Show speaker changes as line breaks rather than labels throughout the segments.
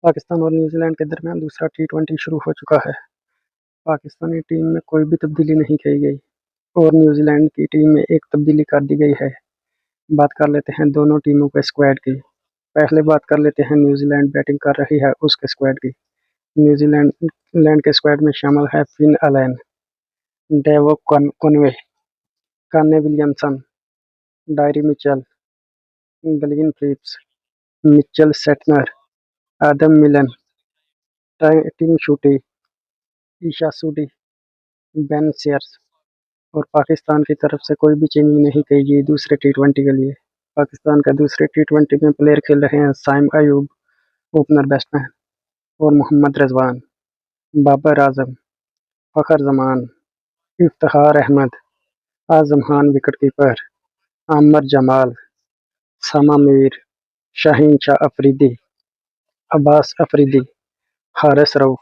पाकिस्तान और न्यूजीलैंड के दरमियान दूसरा टी20 शुरू हो चुका है। पाकिस्तानी टीम में कोई भी तब्दीली नहीं की गई और न्यूजीलैंड की टीम में एक तब्दीली कर दी गई है। बात कर लेते हैं दोनों टीमों के स्क्वाड की। पहले बात कर लेते हैं न्यूजीलैंड बैटिंग कर रही है उसके स्क्वाड की। न्यूजीलैंड के स्क्वाड में शामिल है Finn Allen, Devon Conway, Kane Williamson, Daryl Mitchell, Glenn Phillips, Mitchell Santner, Adam Milne, Tim Southee, Ish Sodhi, Ben Sears. और पाकिस्तान की तरफ से कोई भी चेंजिंग नहीं की गई दूसरे टी20 के लिए। पाकिस्तान का दूसरे टी20 में प्लेयर खेल रहे हैं साइम अयूब, ओपनर बैट्समैन, और मोहम्मद रिजवान, बाबर आजम, फखर जमान, इफ्तिखार अहमद, आजम खान विकेट कीपर, आमर जमाल, समा मीर, शाहीन शाह अफरीदी, अब्बास अफरीदी, हारिस रऊफ।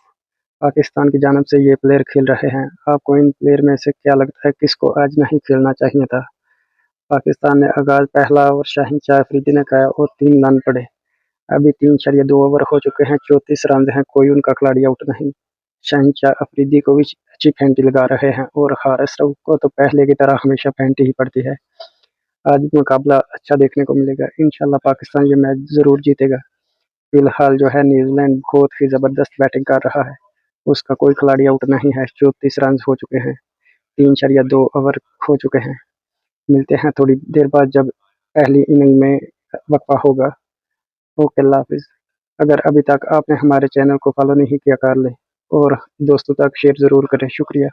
पाकिस्तान की जानब से ये प्लेयर खेल रहे हैं। आपको इन प्लेयर में से क्या लगता है किसको आज नहीं खेलना चाहिए था? पाकिस्तान ने आगाज पहला ओवर शाहीन शाह अफरीदी ने किया और 3 रन पड़े। अभी 3.2 ओवर हो चुके हैं, 34 रन हैं, कोई उनका खिलाड़ी आउट नहीं। शाहीन शाह अफरीदी को भी अच्छी फेंटी लगा रहे हैं और हारिस रऊफ को तो पहले की तरह हमेशा फेंटी ही पड़ती है। आज मुकाबला अच्छा देखने को मिलेगा। इंशाल्लाह पाकिस्तान ये मैच जरूर जीतेगा। फिलहाल जो है न्यूजीलैंड बहुत ही जबरदस्त बैटिंग कर रहा है, उसका कोई खिलाड़ी आउट नहीं है। 34 रन हो चुके हैं, 3.2 ओवर हो चुके हैं। मिलते हैं थोड़ी देर बाद जब पहली इनिंग में वक्फा होगा। ओके, अल्लाह हाफिज़। अगर अभी तक आपने हमारे चैनल को फॉलो नहीं किया कर लें और दोस्तों तक शेयर ज़रूर करें। शुक्रिया।